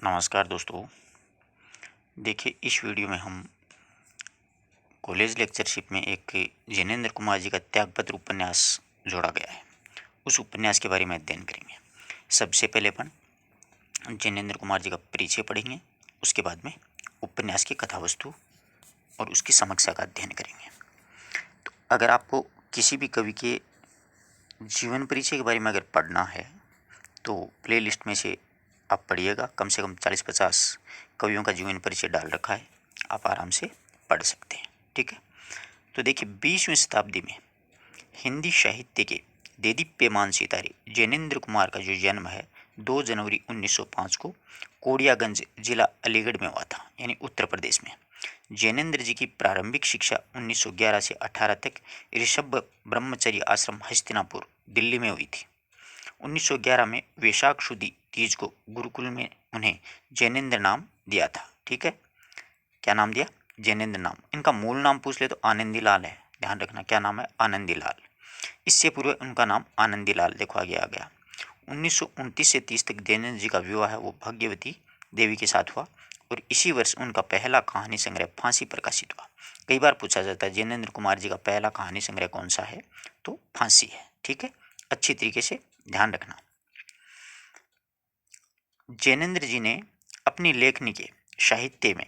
नमस्कार दोस्तों। देखिए, इस वीडियो में हम कॉलेज लेक्चरशिप में एक जैनेन्द्र कुमार जी का त्यागपत्र उपन्यास जोड़ा गया है, उस उपन्यास के बारे में अध्ययन करेंगे। सबसे पहले अपन जैनेन्द्र कुमार जी का परिचय पढ़ेंगे, उसके बाद में उपन्यास की कथा वस्तु और उसकी समीक्षा का अध्ययन करेंगे। तो अगर आपको किसी भी कवि के जीवन परिचय के बारे में अगर पढ़ना है तो प्लेलिस्ट में से आप पढ़िएगा। कम से कम 40-50 कवियों का जीवन परिचय डाल रखा है, आप आराम से पढ़ सकते हैं। ठीक है, तो देखिए 20वीं शताब्दी में हिंदी साहित्य के देदीप्यमान सितारे जैनेन्द्र कुमार का जो जन्म है 2 जनवरी 1905 को कोडियागंज जिला अलीगढ़ में हुआ था, यानी उत्तर प्रदेश में। जैनेन्द्र जी की प्रारंभिक शिक्षा 1911 से 18 तक ऋषभ ब्रह्मचर्य आश्रम हस्तिनापुर दिल्ली में हुई थी। 1911 में वैशाख शुदी तीज को गुरुकुल में उन्हें जैनेन्द्र नाम दिया था। ठीक है, क्या नाम दिया? जैनेन्द्र नाम। इनका मूल नाम पूछ ले तो आनंदीलाल है, ध्यान रखना क्या नाम है? आनंदीलाल। इससे पूर्व उनका नाम आनंदीलाल लिखवा गया। 1929 से 30 तक जैनेन्द्र जी का विवाह है वो भाग्यवती देवी के साथ हुआ और इसी वर्ष उनका पहला कहानी संग्रह फांसी प्रकाशित हुआ। कई बार पूछा जाता है जैनेन्द्र कुमार जी का पहला कहानी संग्रह कौन सा है, तो फांसी है। ठीक है, अच्छी तरीके से ध्यान रखना। जैनेन्द्र जी ने अपनी लेखनी के साहित्य में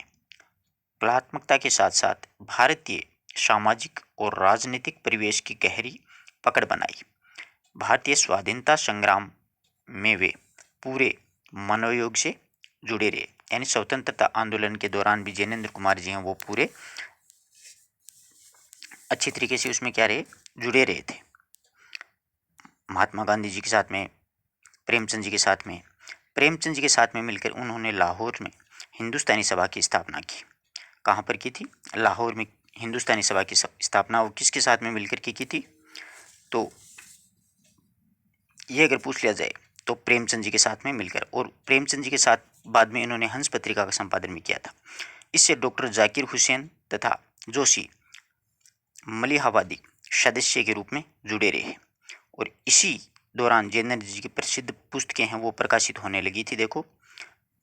कलात्मकता के साथ साथ भारतीय सामाजिक और राजनीतिक परिवेश की गहरी पकड़ बनाई। भारतीय स्वाधीनता संग्राम में वे पूरे मनोयोग से जुड़े रहे, यानी स्वतंत्रता आंदोलन के दौरान भी जैनेन्द्र कुमार जी हैं वो पूरे अच्छी तरीके से उसमें क्या रहे, जुड़े रहे थे। महात्मा गांधी जी के साथ में, प्रेमचंद जी के साथ में, प्रेमचंद जी के साथ में मिलकर उन्होंने लाहौर में हिंदुस्तानी सभा की स्थापना की। कहाँ पर की थी? लाहौर में हिंदुस्तानी सभा की स्थापना वो किसके साथ में मिलकर की थी? तो ये अगर पूछ लिया जाए तो प्रेमचंद जी के साथ में मिलकर, और प्रेमचंद जी के साथ बाद में इन्होंने हंस पत्रिका का संपादन भी किया था। इससे डॉक्टर जाकिर हुसैन तथा जोशी मलिहाबादी सदस्य के रूप में जुड़े रहे और इसी दौरान जैनेन्द्र जी की प्रसिद्ध पुस्तकें हैं वो प्रकाशित होने लगी थी। देखो,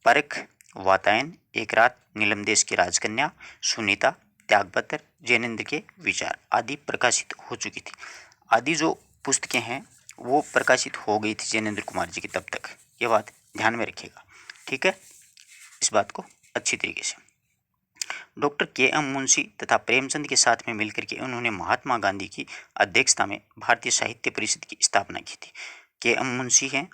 परख, वातायन, एक रात, नीलम देश की राजकन्या, सुनीता, त्यागपत्र, जैनेन्द्र के विचार आदि प्रकाशित हो चुकी थी। आदि जो पुस्तकें हैं वो प्रकाशित हो गई थी जैनेन्द्र कुमार जी की तब तक, ये बात ध्यान में रखिएगा। ठीक है, इस बात को अच्छी तरीके से। Doctor KM. मुंशी तथा प्रेमचंद के साथ में मिलकर के उन्होंने महात्मा गांधी की अध्यक्षता में भारतीय साहित्य परिषद की स्थापना की थी। के.एम. मुंशी हैं,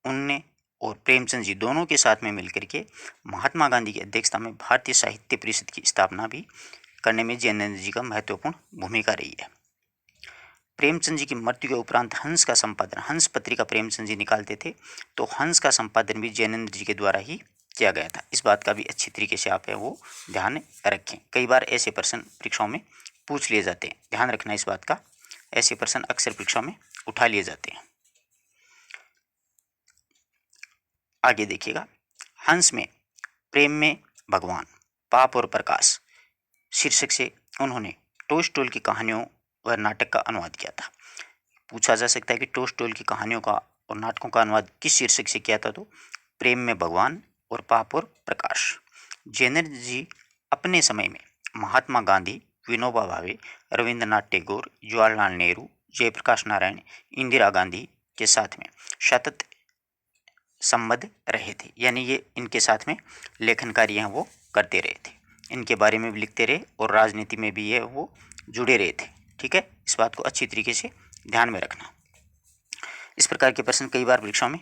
उनने और प्रेमचंद जी दोनों के साथ में मिलकर के महात्मा गांधी की अध्यक्षता में भारतीय साहित्य परिषद की स्थापना भी करने में जैनेन्द्र जी का महत्वपूर्ण भूमिका रही है। प्रेमचंद जी की मृत्यु के उपरांत हंस का संपादन, हंस पत्रिका प्रेमचंद जी निकालते थे, तो हंस का संपादन भी जैनेन्द्र जी के द्वारा ही किया गया था। इस बात का भी अच्छी तरीके से आप है वो ध्यान रखें। कई बार ऐसे प्रश्न परीक्षाओं में पूछ लिए जाते हैं, ध्यान रखना इस बात का। ऐसे प्रश्न अक्सर परीक्षा में उठा लिए जाते हैं। आगे देखिएगा, हंस में प्रेम में भगवान, पाप और प्रकाश शीर्षक से उन्होंने टोलस्टॉय की कहानियों व नाटक का अनुवाद किया था। पूछा जा सकता है कि टोलस्टॉय की कहानियों का और नाटकों का अनुवाद किस शीर्षक से किया था, तो प्रेम में भगवान और पाप और प्रकाश। जैनेन्द्र जी अपने समय में महात्मा गांधी, विनोबा भावे, रविंद्रनाथ टैगोर, जवाहरलाल नेहरू, जयप्रकाश नारायण, इंदिरा गांधी के साथ में सतत संबद्ध रहे थे, यानी ये इनके साथ में लेखन कार्य हैं वो करते रहे थे, इनके बारे में भी लिखते रहे और राजनीति में भी ये वो जुड़े रहे थे। ठीक है, इस बात को अच्छी तरीके से ध्यान में रखना। इस प्रकार के प्रश्न कई बार परीक्षाओं में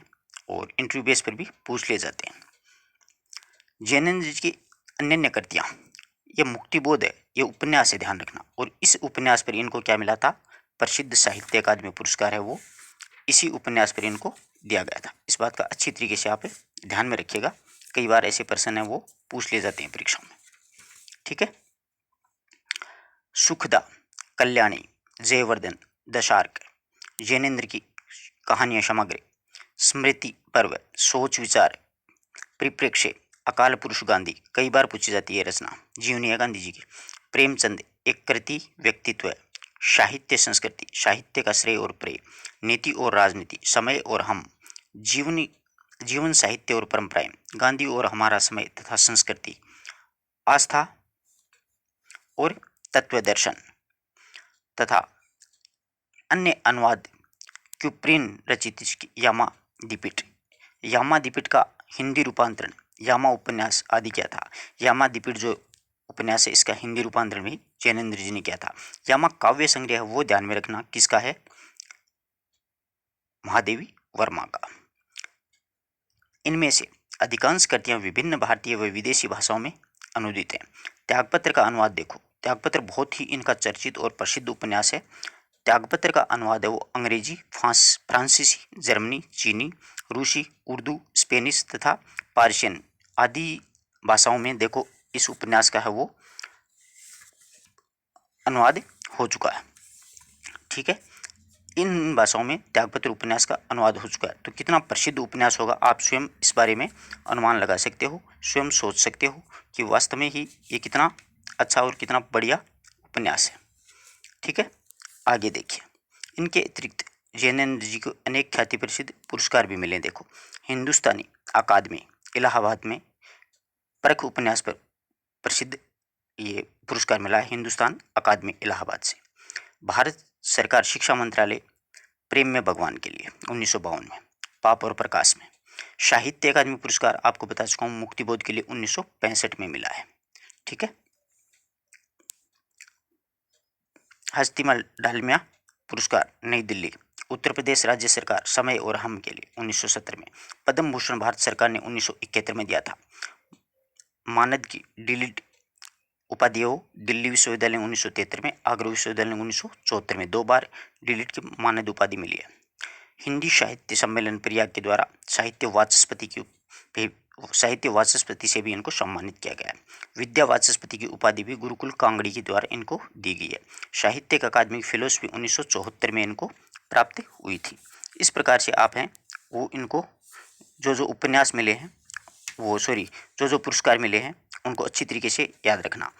और इंटरव्यू बेस पर भी पूछ लिए जाते हैं। जैनेन्द्र जी की अन्य कृतियाँ, ये मुक्तिबोध है, ये उपन्यास है, ध्यान रखना। और इस उपन्यास पर इनको क्या मिला था? प्रसिद्ध साहित्य अकादमी पुरस्कार है वो इसी उपन्यास पर इनको दिया गया था। इस बात का अच्छी तरीके से आप ध्यान में रखिएगा, कई बार ऐसे प्रश्न हैं वो पूछ लिए जाते हैं परीक्षाओं में। ठीक है, सुखदा, कल्याणी, जयवर्धन, दशार्क, जैनेन्द्र की कहानियाँ समग्र, स्मृति पर्व, सोच विचार, परिप्रेक्ष्य, अकाल पुरुष गांधी, कई बार पूछी जाती है रचना, जीवनी है गांधी जी की। प्रेमचंद, एक कृति व्यक्तित्व, साहित्य संस्कृति, साहित्य का श्रेय और प्रेय, नीति और राजनीति, समय और हम, जीवनी जीवन, साहित्य और परंपराएं, गांधी और हमारा समय तथा संस्कृति, आस्था और तत्वदर्शन तथा अन्य अनुवाद, क्यूप्रिन रचित यामा दीपिट। यामा दीपिट का हिंदी रूपांतरण यामा उपन्यास आदि क्या था। यामा दीपिट जो उपन्यास है इसका हिंदी रूपांतरण भी जैनेन्द्र जी ने किया था। यामा काव्य संग्रह है वो ध्यान में रखना किसका है, महादेवी वर्मा का। इनमें से अधिकांश कृतियां विभिन्न भारतीय व विदेशी भाषाओं में अनुदित हैं। त्यागपत्र का अनुवाद देखो, त्यागपत्र बहुत ही इनका चर्चित और प्रसिद्ध उपन्यास है। त्यागपत्र का अनुवाद है वो अंग्रेजी, फ्रांसीसी, जर्मनी, चीनी, रूसी, उर्दू, स्पेनिश तथा पार्शियन आदि भाषाओं में देखो इस उपन्यास का है वो अनुवाद हो चुका है। ठीक है, इन भाषाओं में त्यागपत्र उपन्यास का अनुवाद हो चुका है। तो कितना प्रसिद्ध उपन्यास होगा आप स्वयं इस बारे में अनुमान लगा सकते हो, स्वयं सोच सकते हो कि वास्तव में ही ये कितना अच्छा और कितना बढ़िया उपन्यास है। ठीक है, आगे देखिए। इनके अतिरिक्त जैनेन्द्र जी को अनेक ख्याति प्रसिद्ध पुरस्कार भी मिले। देखो, हिंदुस्तानी अकादमी इलाहाबाद में परख उपन्यास पर प्रसिद्ध ये पुरस्कार मिला है, हिंदुस्तान अकादमी इलाहाबाद से। भारत सरकार शिक्षा मंत्रालय प्रेम में भगवान के लिए 1952 में, पाप और प्रकाश में। साहित्य अकादमी पुरस्कार आपको बता चुका हूँ, मुक्तिबोध के लिए 1965 में मिला है। ठीक है, हस्तिमल डालमिया पुरस्कार नई दिल्ली, उत्तर प्रदेश राज्य सरकार समय और हम के लिए 1970 में। पद्म भूषण भारत सरकार ने 1971 में दिया था। मानद की डिलीट उपाधि दिल्ली विश्वविद्यालय 1973 में, आगरा विश्वविद्यालय 1974 में 2 बार डिलीट की मानद उपाधि मिली है। हिंदी साहित्य सम्मेलन प्रयाग के द्वारा साहित्य वाचस्पति से भी इनको सम्मानित किया गया है। विद्या वाचस्पति की उपाधि भी गुरुकुल कांगड़ी के द्वारा इनको दी गई है। साहित्य अकादमी फेलोशिप 1974 में इनको प्राप्त हुई थी। इस प्रकार से आप हैं वो इनको जो उपन्यास मिले हैं जो पुरस्कार मिले हैं उनको अच्छी तरीके से याद रखना।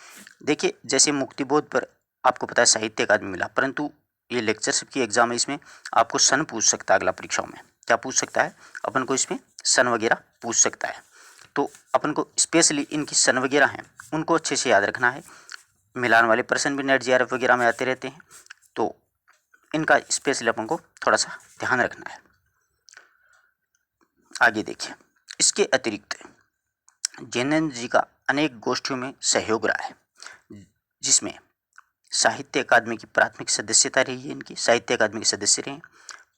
देखिए, जैसे मुक्तिबोध पर आपको पता है साहित्य अकादमी मिला, परंतु ये लेक्चरशिप की एग्जाम है, इसमें आपको सन पूछ सकता है। अगला परीक्षाओं में क्या पूछ सकता है, अपन को इसमें सन वगैरह पूछ सकता है। तो अपन को स्पेशली इनकी सन वगैरह हैं उनको अच्छे से याद रखना है। मिलान वाले प्रश्न भी नेट जीआरएफ वगैरह में आते रहते हैं, तो इनका स्पेशली अपन को थोड़ा सा ध्यान रखना है। आगे देखिए, इसके अतिरिक्त जैनेन्द्र जी का अनेक गोष्ठियों में सहयोग रहा है, जिसमें साहित्य अकादमी की प्राथमिक सदस्यता रही है। इनकी साहित्य अकादमी के सदस्य रहे,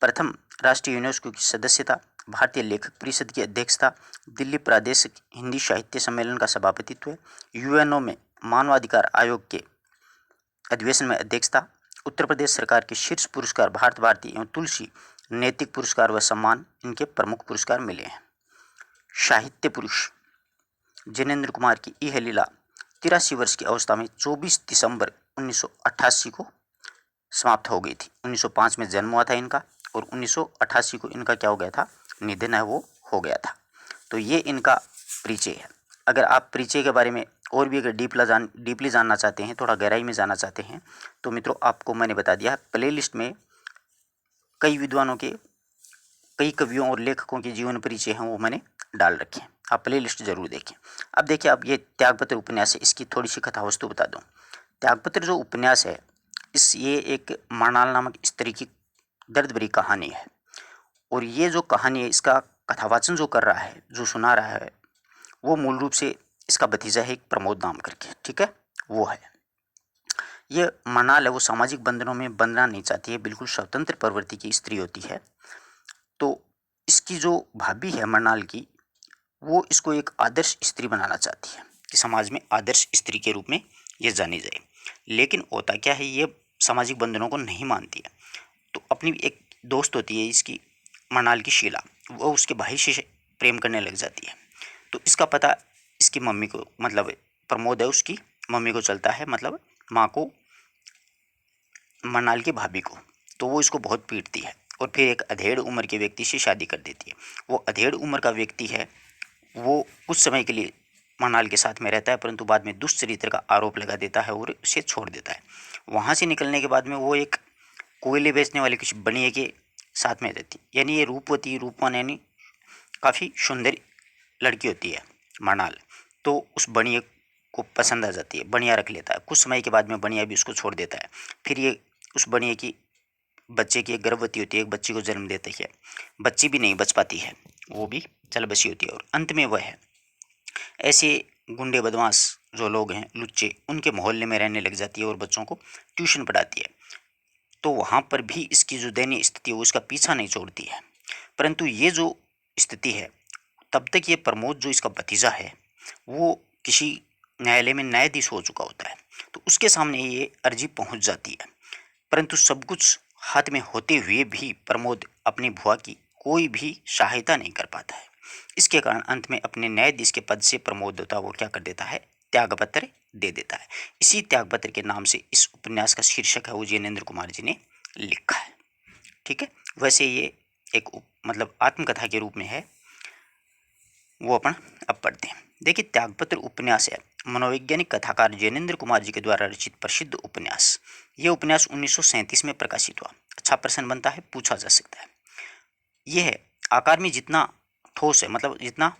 प्रथम राष्ट्रीय यूनेस्को की सदस्यता, भारतीय लेखक परिषद की अध्यक्षता, दिल्ली प्रादेशिक हिंदी साहित्य सम्मेलन का सभापतित्व, यूएनओ में मानवाधिकार आयोग के अधिवेशन में अध्यक्षता, उत्तर प्रदेश सरकार के शीर्ष पुरस्कार भारत भारती एवं तुलसी नैतिक पुरस्कार व सम्मान इनके प्रमुख पुरस्कार मिले हैं। साहित्य पुरुष जैनेन्द्र कुमार की यह लीला 83 वर्ष की अवस्था में 24 दिसंबर 1988 को समाप्त हो गई थी। 1905 में जन्म हुआ था इनका और 1988 को इनका क्या हो गया था, निधन है वो हो गया था। तो ये इनका परिचय है। अगर आप परिचय के बारे में और भी अगर डीपली जानना चाहते हैं, थोड़ा गहराई में जानना चाहते हैं, तो मित्रों आपको मैंने बता दिया प्ले लिस्ट में कई विद्वानों के, कई कवियों और लेखकों के जीवन परिचय हैं वो मैंने डाल रखे हैं, आप प्ले लिस्ट जरूर देखें। अब देखिए, अब ये त्यागपत्र उपन्यास है, इसकी थोड़ी सी कथा वस्तु बता दूँ। त्यागपत्र जो उपन्यास है ये एक मरणाल नामक स्त्री की दर्द भरी कहानी है, और ये जो कहानी है इसका कथावाचन जो कर रहा है, जो सुना रहा है, वो मूल रूप से इसका भतीजा है एक प्रमोद नाम करके। ठीक है, वो है ये मरणाल है, वो सामाजिक बंधनों में बंधना नहीं चाहती है, बिल्कुल स्वतंत्र प्रवृत्ति की स्त्री होती है। तो इसकी जो भाभी है मरणाल की, वो इसको एक आदर्श स्त्री बनाना चाहती है कि समाज में आदर्श स्त्री के रूप में ये जानी जाए। लेकिन होता क्या है, ये सामाजिक बंधनों को नहीं मानती है। तो अपनी एक दोस्त होती है इसकी मरणाल की शीला, वो उसके भाई से प्रेम करने लग जाती है। तो इसका पता इसकी मम्मी को, मतलब प्रमोद है उसकी मम्मी को चलता है, मतलब माँ को, मरणाल की भाभी को। तो वो इसको बहुत पीटती है और फिर एक अधेड़ उम्र के व्यक्ति से शादी कर देती है। वो अधेड़ उम्र का व्यक्ति है, वो कुछ समय के लिए मरणाल के साथ में रहता है, परंतु बाद में दुष्चरित्र का आरोप लगा देता है और उसे छोड़ देता है। वहाँ से निकलने के बाद में वो एक कोयले बेचने वाले किसी बनिए के साथ में रहती, यानी ये रूपवती, रूपवान यानी काफ़ी सुंदर लड़की होती है मरनाल, तो उस बनिए को पसंद आ जाती है, बनिया रख लेता है। कुछ समय के बाद में बनिया भी उसको छोड़ देता है। फिर ये उस बनिए की बच्चे की एक गर्भवती होती है, एक बच्ची को जन्म देती है। बच्ची भी नहीं बच पाती है, वो भी चल बसी होती है। और अंत में वह ऐसे गुंडे बदमाश जो लोग हैं लुच्चे, उनके मोहल्ले में रहने लग जाती है और बच्चों को ट्यूशन पढ़ाती है। तो वहाँ पर भी इसकी जो दयनीय स्थिति है वो उसका पीछा नहीं छोड़ती है। परंतु ये जो स्थिति है, तब तक ये प्रमोद जो इसका भतीजा है वो किसी न्यायालय में न्यायाधीश हो चुका होता है। तो उसके सामने ये अर्जी पहुंच जाती है। परंतु सब कुछ हाथ में होते हुए भी प्रमोद अपनी भुआ की कोई भी सहायता नहीं कर पाता है। इसके कारण अंत में अपने न्यायाधीश के पद से प्रमोद होता वो क्या कर देता है, त्यागपत्र दे देता है। इसी त्यागपत्र के नाम से इस उपन्यास का शीर्षक है वो जिनेंद्र कुमार जी ने लिखा है। ठीक है, वैसे ये एक मतलब आत्मकथा के रूप में है, वो अपन अब पढ़ते हैं। देखिए, त्यागपत्र उपन्यास है मनोवैज्ञानिक कथाकार जिनेंद्र कुमार जी के द्वारा रचित प्रसिद्ध उपन्यास। यह उपन्यास 1937 में प्रकाशित हुआ। अच्छा प्रश्न बनता है, पूछा जा सकता है, यह है आकार में जितना ठोस है, मतलब जितना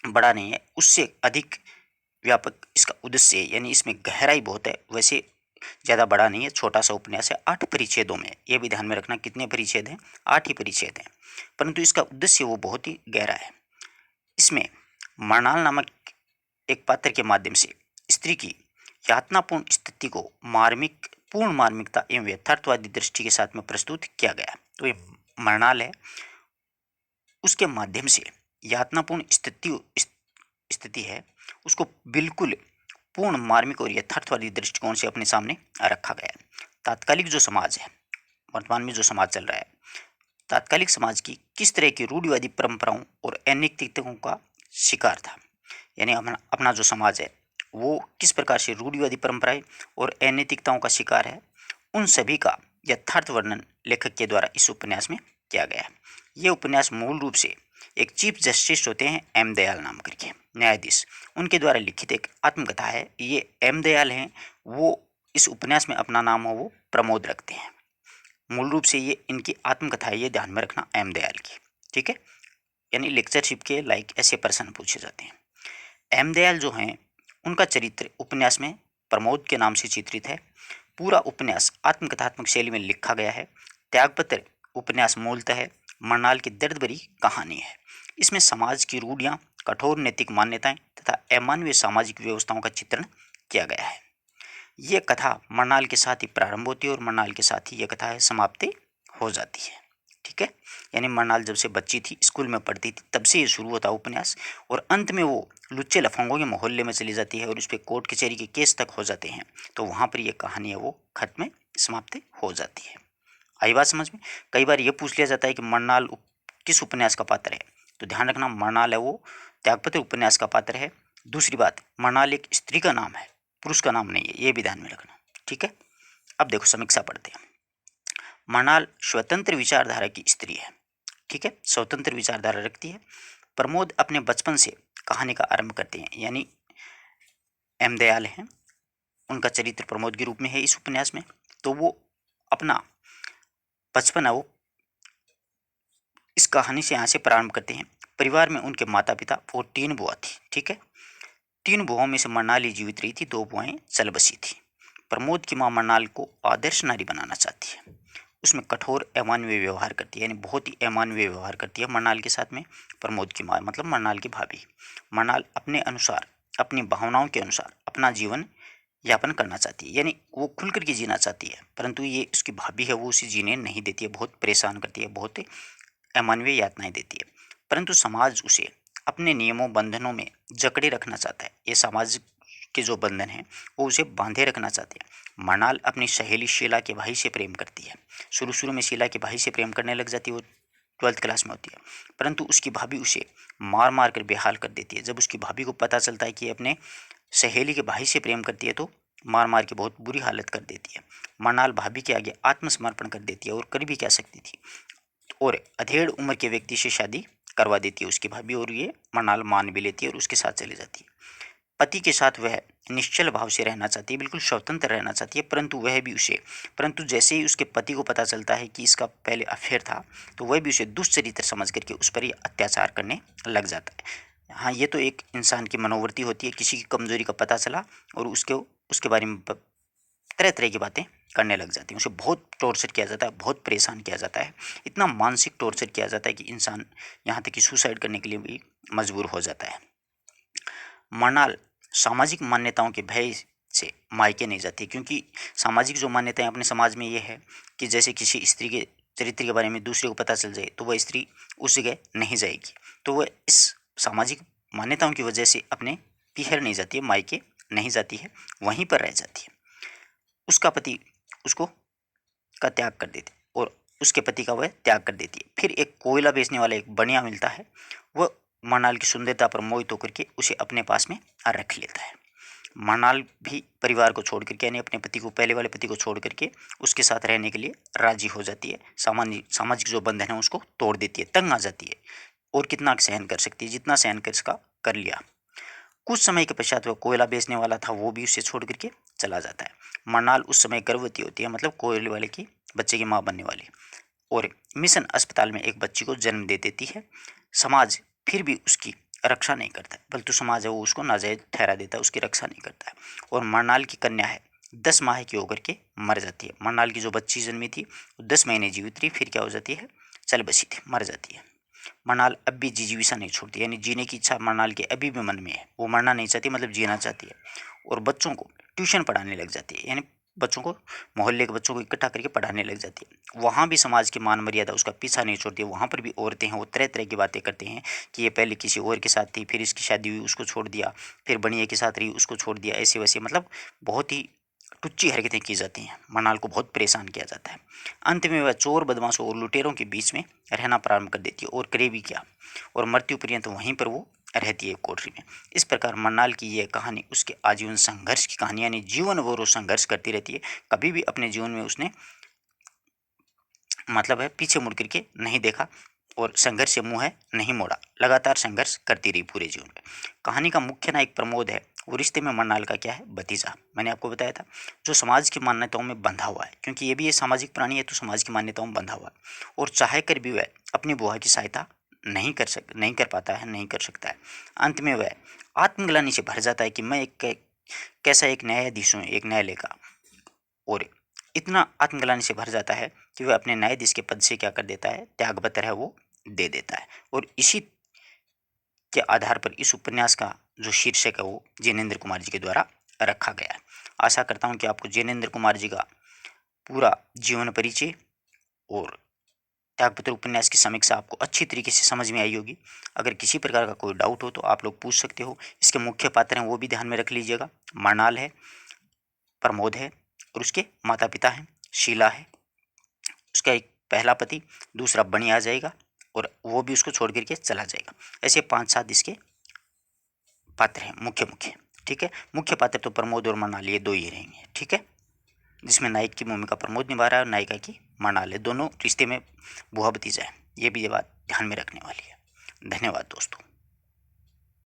बड़ा नहीं है, उससे अधिक व्यापक इसका उद्देश्य है, यानी इसमें गहराई बहुत है। वैसे ज़्यादा बड़ा नहीं है, छोटा सा उपन्यास है, 8 परिच्छेदों में। यह भी ध्यान में रखना, कितने परिच्छेद हैं, 8 ही परिच्छेद हैं। परंतु इसका उद्देश्य वो बहुत ही गहरा है। इसमें मरनाल नामक एक पात्र के माध्यम से स्त्री की यातनापूर्ण स्थिति को पूर्ण मार्मिकता एवं यथार्थवादी दृष्टि के साथ में प्रस्तुत किया गया। तो ये मरनाल है, उसके माध्यम से यातनापूर्ण स्थिति है, उसको बिल्कुल पूर्ण मार्मिक और यथार्थवादी दृष्टिकोण से अपने सामने रखा गया है। तात्कालिक जो समाज है, वर्तमान में जो समाज चल रहा है, तात्कालिक समाज की किस तरह की रूढ़िवादी परंपराओं और अनैतिकताओं का शिकार था, यानी अपना जो समाज है वो किस प्रकार से रूढ़िवादी परंपराएं और अनैतिकताओं का शिकार है, उन सभी का यथार्थ वर्णन लेखक के द्वारा इस उपन्यास में किया गया है। ये उपन्यास मूल रूप से एक चीफ जस्टिस होते हैं एम दयाल नाम करके न्यायाधीश, उनके द्वारा लिखित एक आत्मकथा है। ये एम दयाल हैं, वो इस उपन्यास में अपना नाम हो वो प्रमोद रखते हैं। मूल रूप से ये इनकी आत्मकथा है, ये ध्यान में रखना, एम दयाल की। ठीक है, यानी लेक्चरशिप के लाइक ऐसे प्रश्न पूछे जाते हैं। एम दयाल जो हैं, उनका चरित्र उपन्यास में प्रमोद के नाम से चित्रित है। पूरा उपन्यास आत्मकथात्मक शैली में लिखा गया है। त्यागपत्र उपन्यास मूलतः मरनाल की दर्द भरी कहानी है। इसमें समाज की रूढ़ियाँ, कठोर नैतिक मान्यताएं तथा अमानवीय सामाजिक व्यवस्थाओं का चित्रण किया गया है। ये कथा मरनाल के साथ ही प्रारंभ होती है और मरनाल के साथ ही यह कथा समाप्ति हो जाती है। ठीक है, यानी मरनाल जब से बच्ची थी, स्कूल में पढ़ती थी, तब से ये शुरू होता है उपन्यास, और अंत में वो लुच्चे लफंगों के मोहल्ले में चली जाती है और उस पर कोर्ट कचहरी के केस तक हो जाते हैं। तो वहाँ पर ये कहानी है वो खत्म समाप्त हो जाती है। आई बात समझ में? कई बार ये पूछ लिया जाता है कि मरनाल किस उपन्यास का पात्र है, तो ध्यान रखना मरनाल है वो त्यागपत्र उपन्यास का पात्र है। दूसरी बात, मरनाल एक स्त्री का नाम है, पुरुष का नाम नहीं है, ये भी ध्यान में रखना। ठीक है, अब देखो समीक्षा पढ़ते हैं। मरनाल स्वतंत्र विचारधारा की स्त्री है। ठीक है, स्वतंत्र विचारधारा रखती है। प्रमोद अपने बचपन से कहानी का आरंभ करते हैं, यानी एम दयाल हैं, उनका चरित्र प्रमोद के रूप में है इस उपन्यास में। तो वो अपना बचपन है वो इस कहानी से यहाँ से प्रारंभ करते हैं। परिवार में उनके माता पिता और 3 बुआ थी। ठीक है, 3 बुआओं में से मरनाल ही जीवित रही थी, 2 बुआएं चल बसी थी। प्रमोद की माँ मरनाल को आदर्श नारी बनाना चाहती है, उसमें कठोर अमानवीय व्यवहार करती है, यानी बहुत ही अमानवीय व्यवहार करती है मरनाल के साथ में प्रमोद की माँ, मतलब मरनाल की भाभी। मरनाल अपने अनुसार, अपनी भावनाओं के अनुसार अपना जीवन यापन करना चाहती है, यानी वो खुल करके जीना चाहती है, परंतु ये उसकी भाभी है वो उसे जीने नहीं देती है, बहुत परेशान करती है, बहुत अमानवीय यातनाएं देती है। परंतु समाज उसे अपने नियमों बंधनों में जकड़े रखना चाहता है। ये समाज के जो बंधन हैं वो उसे बांधे रखना चाहते हैं। मरनाल अपनी सहेली शीला के भाई से प्रेम करती है। शुरू शुरू में शीला के भाई से प्रेम करने लग जाती है, वो 12th क्लास में होती है, परंतु उसकी भाभी उसे मार मार कर बेहाल कर देती है। जब उसकी भाभी को पता चलता है कि अपने सहेली के भाई से प्रेम करती है तो मार मार के बहुत बुरी हालत कर देती है। मरनाल भाभी के आगे आत्मसमर्पण कर देती है और कर भी क्या सकती थी, और अधेड़ उम्र के व्यक्ति से शादी करवा देती है उसकी भाभी, और ये मरनाल मान भी लेती है और उसके साथ चली जाती है। पति के साथ वह निश्चल भाव से रहना चाहती है, बिल्कुल स्वतंत्र रहना चाहती है, परंतु जैसे ही उसके पति को पता चलता है कि इसका पहले अफेयर था, तो वह भी उसे दुष्चरित्र समझ करके उस पर ही अत्याचार करने लग जाता है। हाँ, ये तो एक इंसान की मनोवृत्ति होती है, किसी की कमजोरी का पता चला और उसके बारे में तरह तरह की बातें करने लग जाती हैं। उसे बहुत टॉर्चर किया जाता है, बहुत परेशान किया जाता है, इतना मानसिक टॉर्चर किया जाता है कि इंसान यहाँ तक कि सुसाइड करने के लिए भी मजबूर हो जाता है। मरनाल सामाजिक मान्यताओं के भय से मायके नहीं जाती, क्योंकि सामाजिक जो मान्यताएं अपने समाज में ये है कि जैसे किसी स्त्री के चरित्र के बारे में दूसरे को पता चल जाए तो वह स्त्री उस जगह नहीं जाएगी, तो वह इस सामाजिक मान्यताओं की वजह से अपने पीहर नहीं जाती है, मायके नहीं जाती है, वहीं पर रह जाती है। उसका पति उसको का त्याग कर देते और उसके पति का वह त्याग कर देती है। फिर एक कोयला बेचने वाला एक बनिया मिलता है, वह मरनाल की सुंदरता पर मोहित होकर के उसे अपने पास में रख लेता है। मरनाल भी परिवार को छोड़ करके, यानी अपने पति को, पहले वाले पति को छोड़ करके उसके साथ रहने के लिए राजी हो जाती है। सामाजिक जो बंधन है उसको तोड़ देती है, तंग आ जाती है और कितना सहन कर सकती है, जितना सहन कर सका कर लिया। कुछ समय के पश्चात वह कोयला बेचने वाला था, वो भी उसे छोड़ करके चला जाता है। मरनाल उस समय गर्भवती होती है, मतलब कोयले वाले की बच्चे की माँ बनने वाली, और मिशन अस्पताल में एक बच्ची को जन्म दे देती है। समाज फिर भी उसकी रक्षा नहीं करता है, बल्कि समाज है वो उसको नाजायज ठहरा देता है, उसकी रक्षा नहीं करता है। और मरनाल की कन्या है 10 माह की होकर के मर जाती है। मरनाल की जो बच्ची जन्मी थी वो 10 महीने जीवित रही, फिर क्या हो जाती है, चल बसी थी, मर जाती है। मरनाल अब भी जिजीविषा नहीं छोड़ती, यानी जीने की इच्छा मरनाल के अभी भी मन में है, वो मरना नहीं चाहती, मतलब जीना चाहती है। और बच्चों को ट्यूशन पढ़ाने लग जाती है, यानी बच्चों को, मोहल्ले के बच्चों को इकट्ठा करके पढ़ाने लग जाती है। वहाँ भी समाज की मान मर्यादा उसका पीछा नहीं छोड़ती है। वहाँ पर भी औरतें हैं, वो तरह तरह की बातें करते हैं कि ये पहले किसी और के साथ थी, फिर इसकी शादी हुई, उसको छोड़ दिया, फिर बनिया के साथ रही, उसको छोड़ दिया, ऐसे वैसे, मतलब बहुत ही टुच्ची हरकतें की जाती हैं। मरनाल को बहुत परेशान किया जाता है। अंत में वह चोर, बदमाशों और लुटेरों के बीच में रहना प्रारंभ कर देती है, और करे भी क्या, और मृत्यु पर्यंत वहीं पर वो रहती है कोठरी में। इस प्रकार मरनाल की यह कहानी उसके आजीवन संघर्ष की कहानी, यानी जीवन भर वो संघर्ष करती रहती है। कभी भी अपने जीवन में उसने मतलब है पीछे मुड़ करके नहीं देखा और संघर्ष से मुंह है नहीं मोड़ा, लगातार संघर्ष करती रही पूरे जीवन में। कहानी का मुख्य नायक प्रमोद है, वो रिश्ते में मरनाल का क्या है, भतीजा, मैंने आपको बताया था, जो समाज की मान्यताओं में बंधा हुआ है, क्योंकि ये भी ये सामाजिक प्राणी है तो समाज की मान्यताओं में बंधा हुआ है, और चाहे कर भी वह अपनी बुआ की सहायता नहीं कर पाता है, नहीं कर सकता है। अंत में वह आत्मग्लानि से भर जाता है कि मैं कैसा एक न्यायाधीश हूँ, एक न्यायालय का, और इतना आत्मग्लानि से भर जाता है कि वह अपने न्यायाधीश के पद से क्या कर देता है, त्यागपत्र है वो दे देता है। और इसी के आधार पर इस उपन्यास का जो शीर्षक है वो जैनेन्द्र कुमार जी के द्वारा रखा गया है। आशा करता हूँ कि आपको जैनेन्द्र कुमार जी का पूरा जीवन परिचय और त्यागपत्र उपन्यास की समीक्षा आपको अच्छी तरीके से समझ में आई होगी। अगर किसी प्रकार का कोई डाउट हो तो आप लोग पूछ सकते हो। इसके मुख्य पात्र हैं वो भी ध्यान में रख लीजिएगा। मरनाल है, प्रमोद है, और उसके माता पिता हैं, शीला है, उसका एक पहला पति, दूसरा बनी आ जाएगा और वो भी उसको छोड़ करके चला जाएगा। ऐसे 5-7 इसके पात्र हैं मुख्य मुख्य। ठीक है, मुख्य पात्र तो प्रमोद और मरनाल ये दो ही रहेंगे। ठीक है, जिसमें नायक की भूमिका प्रमोद निभा रहा है और नायिका की मरनाल है। दोनों रिश्ते में बुआ भतीजा है, ये भी ये बात ध्यान में रखने वाली है। धन्यवाद दोस्तों।